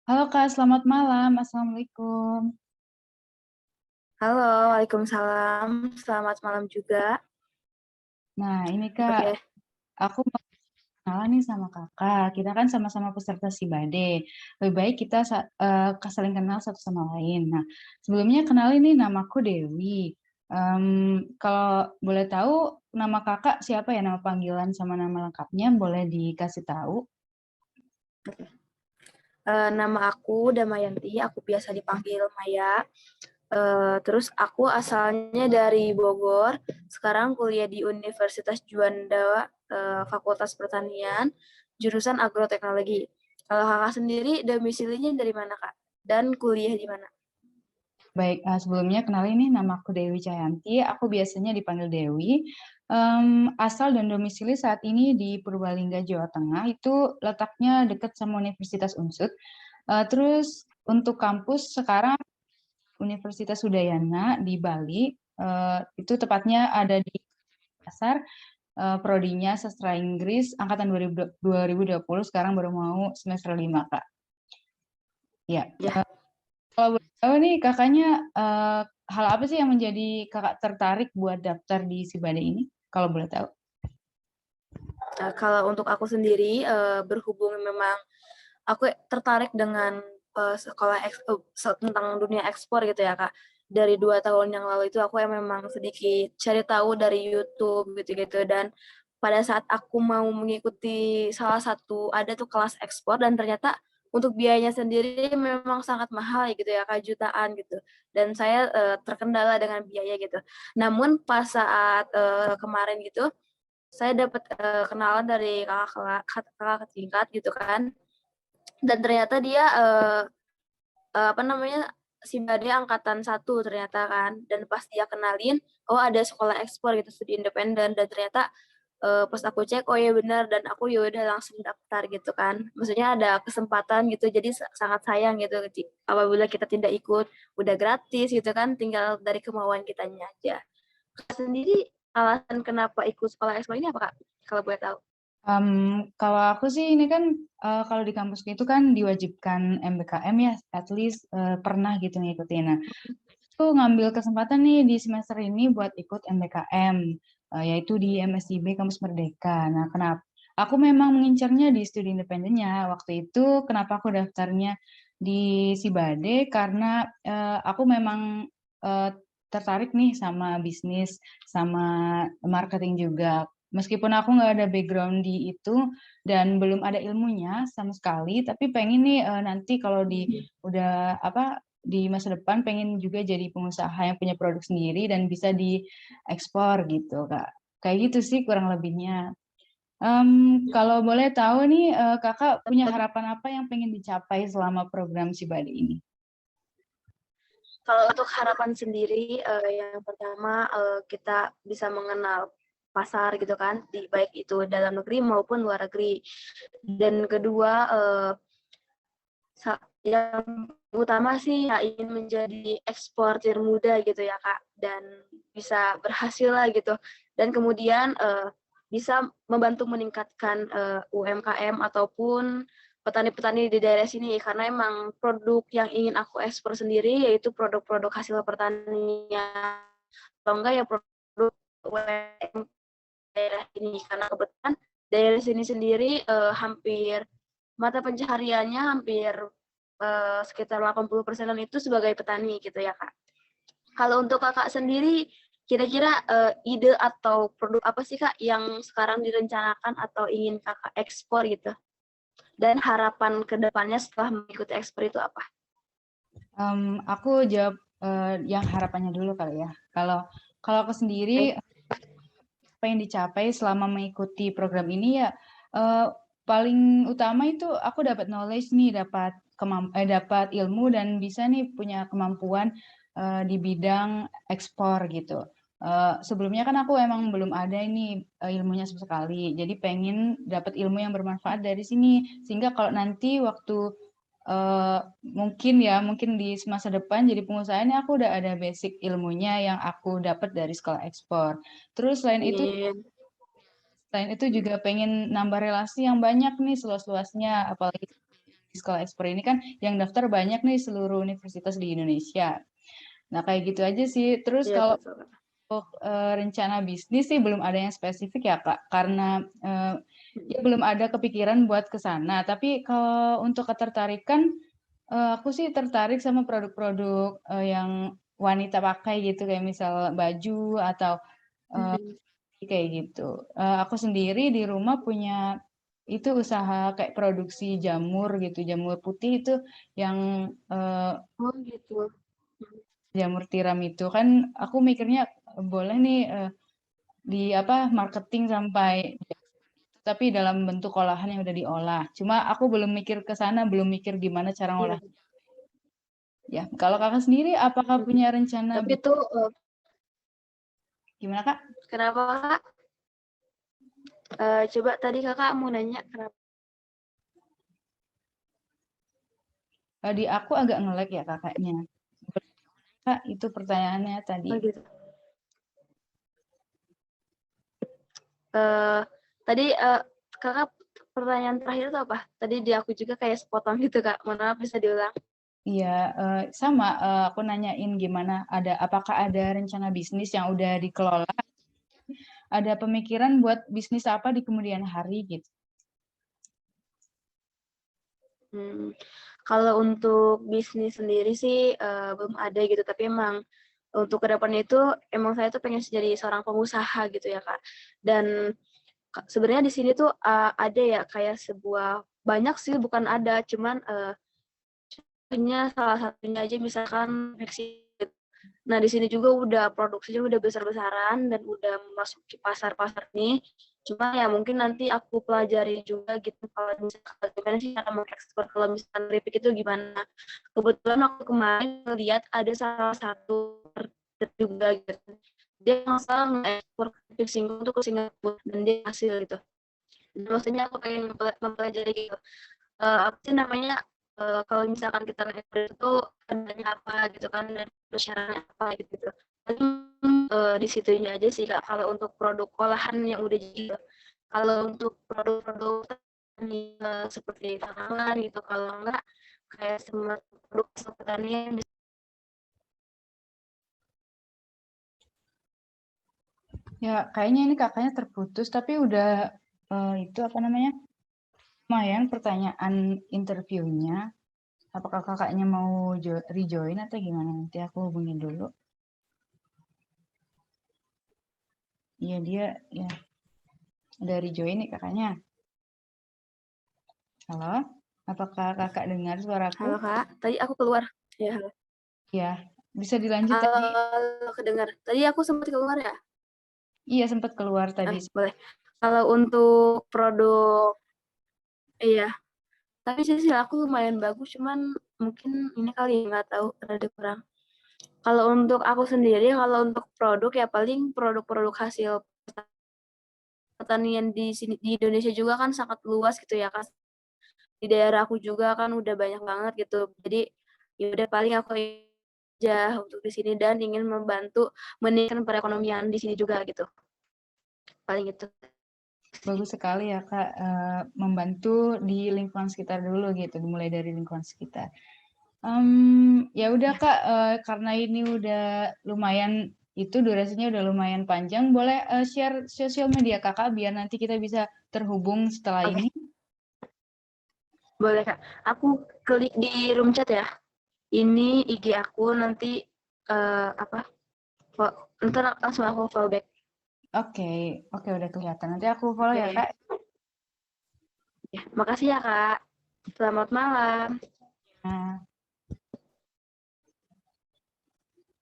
Halo Kak, selamat malam. Assalamualaikum. Halo, waalaikumsalam. Selamat malam juga. Nah, ini Kak, Oke, aku mau kenalan nih sama Kakak. Kita kan sama-sama peserta Sibade. Lebih baik kita saling kenal satu sama lain. Nah, sebelumnya kenalin nih, namaku Dewi. Em, Kalau boleh tahu, nama Kakak siapa ya? Nama panggilan sama nama lengkapnya boleh dikasih tahu? oke. Nama aku Damayanti, aku biasa dipanggil Maya. Terus aku asalnya dari Bogor, sekarang kuliah di Universitas Juanda, Fakultas Pertanian, jurusan Agroteknologi. Kalau kakak sendiri, domisilinya dari mana, Kak? Dan kuliah di mana? Baik, sebelumnya kenalin nih, namaku Dewi Cayanti. Aku biasanya dipanggil Dewi. Asal dan domisili saat ini di Purbalingga, Jawa Tengah. Itu letaknya dekat sama Universitas Unsud. Terus untuk kampus sekarang Universitas Udayana di Bali. Itu tepatnya ada di Pasar. Prodinya Sastra Inggris angkatan 2020. Sekarang baru mau semester 5, Kak. Ya. Ya, Kalau boleh tahu nih kakaknya, hal apa sih yang menjadi kakak tertarik buat daftar di Sibade ini? Kalau boleh tahu. kalau untuk aku sendiri, berhubung memang aku tertarik dengan tentang dunia ekspor gitu ya Kak. Dari 2 tahun yang lalu itu aku yang memang sedikit cari tahu dari YouTube gitu-gitu, dan pada saat aku mau mengikuti salah satu ada tuh kelas ekspor, dan ternyata untuk biayanya sendiri memang sangat mahal gitu ya Kak, jutaan gitu. Dan saya terkendala dengan biaya gitu. Namun pas saat kemarin gitu saya dapat kenalan dari kakak tingkat gitu kan, dan ternyata dia, apa namanya, Simbade angkatan 1 ternyata kan, dan pas dia kenalin, oh ada sekolah ekspor gitu, studi independen, dan ternyata, pas aku cek, oh iya benar, dan aku ya udah langsung daftar gitu kan. Maksudnya ada kesempatan gitu, jadi sangat sayang gitu apabila kita tidak ikut, udah gratis gitu kan, tinggal dari kemauan kitanya aja. Kakak sendiri alasan kenapa ikut sekolah ekspor ini apa, Kak? Kalau boleh tahu? Kalau aku sih ini kan, kalau di kampus itu kan diwajibkan MBKM ya, at least pernah gitu ngikutin. Nah, aku ngambil kesempatan nih di semester ini buat ikut MBKM, yaitu di MSIB Kampus Merdeka. Nah, kenapa? Aku memang mengincarnya di studi independennya. Waktu itu kenapa aku daftarnya di Sibade karena aku memang eh, tertarik nih sama bisnis, sama marketing juga. Meskipun aku nggak ada background di itu dan belum ada ilmunya sama sekali, tapi pengen nih nanti kalau di udah apa di masa depan pengen juga jadi pengusaha yang punya produk sendiri dan bisa diekspor gitu, Kak. Kayak gitu sih kurang lebihnya. Kalau boleh tahu nih, Kakak punya harapan apa yang pengen dicapai selama program Sibadi ini? Kalau untuk harapan sendiri, yang pertama, kita bisa mengenal pasar gitu kan, baik itu dalam negeri maupun luar negeri. Dan kedua, yang utama sih ya ingin menjadi eksportir muda gitu ya Kak, dan bisa berhasil lah gitu. Dan kemudian bisa membantu meningkatkan UMKM ataupun petani-petani di daerah sini, karena emang produk yang ingin aku ekspor sendiri yaitu produk-produk hasil pertanian, atau enggak ya produk UMKM daerah ini, karena kebetulan daerah sini sendiri hampir mata pencahariannya hampir sekitar 80%-an itu sebagai petani gitu ya Kak. Kalau untuk Kakak sendiri, kira-kira ide atau produk apa sih Kak yang sekarang direncanakan atau ingin Kakak ekspor gitu? Dan harapan ke depannya setelah mengikuti ekspor itu apa? Aku jawab yang harapannya dulu kali ya. Kalau kalau aku sendiri apa yang dicapai selama mengikuti program ini ya, eh, paling utama itu aku dapat knowledge nih, dapat ilmu dan bisa nih punya kemampuan di bidang ekspor gitu. Sebelumnya kan aku emang belum ada ini ilmunya sama sekali, jadi pengen dapat ilmu yang bermanfaat dari sini sehingga kalau nanti waktu mungkin di masa depan jadi pengusaha ini aku udah ada basic ilmunya yang aku dapat dari sekolah ekspor. Terus Amin. selain itu juga pengen nambah relasi yang banyak nih seluas-luasnya, apalagi sekolah ekspor ini kan yang daftar banyak nih seluruh universitas di Indonesia. Nah, kayak gitu aja sih. Terus Iya, kalau betul, Kak. untuk rencana bisnis sih belum ada yang spesifik ya, Kak. Karena ya belum ada kepikiran buat ke sana. Tapi kalau untuk ketertarikan, aku sih tertarik sama produk-produk yang wanita pakai gitu, kayak misal baju atau Mhm. kayak gitu. Aku sendiri di rumah punya itu usaha kayak produksi jamur gitu, jamur putih itu yang Oh gitu. jamur tiram itu kan aku mikirnya boleh nih di apa marketing sampai tapi dalam bentuk olahan yang udah diolah. Cuma aku belum mikir ke sana, belum mikir gimana cara Iya. ngolah. Ya, kalau kakak sendiri apakah Mhm. punya rencana Tapi itu gimana kak? kenapa Kak? Coba tadi Kakak mau nanya kenapa? Di aku agak nge-lag ya kakaknya. Kak, itu pertanyaannya tadi. Oh gitu. Eh, Tadi Kakak pertanyaan terakhir itu apa? Tadi di aku juga kayak sepotong gitu Kak. Mohon maaf bisa diulang. Iya, sama. Aku nanyain gimana apakah ada rencana bisnis yang udah dikelola, ada pemikiran buat bisnis apa di kemudian hari gitu. Hmm. Kalau untuk bisnis sendiri sih belum ada gitu, tapi emang untuk kedepannya itu emang saya tuh pengen jadi seorang pengusaha gitu ya Kak. Dan sebenarnya di sini tuh ada ya kayak sebuah banyak sih bukan ada, cuman salah satunya aja misalkan Maxi. Nah di sini juga udah produksinya udah besar-besaran dan udah memasuki pasar-pasar nih. Cuma ya mungkin nanti aku pelajari juga gitu kalau misalkan gimana sih cara mengekspor kalau misalkan keripik itu gimana. Kebetulan aku kemarin ngeliat ada salah satu market juga gitu. Dia masalah ngekspor keripik singkong tuh ke Singapura dan dia hasil gitu. Dan maksudnya aku pengen mempelajari gitu. Apa sih namanya kalau misalkan kita ngekspor itu tandanya apa gitu kan dan syaratnya apa gitu. Paling di situnya aja sih Kak kalau untuk produk olahan yang udah jadi. Kalau untuk produk-produk seperti tanaman gitu kalau enggak kayak semua produk pertanian. Ya, kayaknya ini kakaknya terputus, tapi udah itu apa namanya? Lumayan pertanyaan interviewnya. Apakah kakaknya mau rejoin atau gimana? Nanti aku hubungin dulu. Iya, dia ya udah rejoin nih kakaknya. Halo, apakah kakak dengar suaraku? Halo Kak, tadi aku keluar. Ya, halo. Ya, bisa dilanjut tadi. Halo, kedengar. Tadi aku sempat keluar ya? Iya, sempat keluar tadi. Boleh. Kalau untuk produk, iya. Tapi sih aku lumayan bagus, cuman mungkin ini kali nggak tahu rada kurang. Kalau untuk aku sendiri, kalau untuk produk ya paling produk-produk hasil pertanian di sini di Indonesia juga kan sangat luas gitu ya Kak. Di daerah aku juga kan udah banyak banget gitu. Jadi ya udah paling aku aja untuk di sini dan ingin membantu meningkatkan perekonomian di sini juga gitu. Paling itu. Bagus sekali ya Kak, membantu di lingkungan sekitar dulu gitu, dimulai dari lingkungan sekitar. Ya udah Kak, karena ini udah lumayan itu durasinya udah lumayan panjang, boleh share sosial media Kakak biar nanti kita bisa terhubung setelah Oke, ini. boleh Kak. Aku klik di room chat ya. Ini IG aku nanti apa? Ntar langsung aku follow back. Oke, oke udah kelihatan. Nanti aku follow ya Oke. Kak. Ya, makasih ya Kak. Selamat malam. Nah.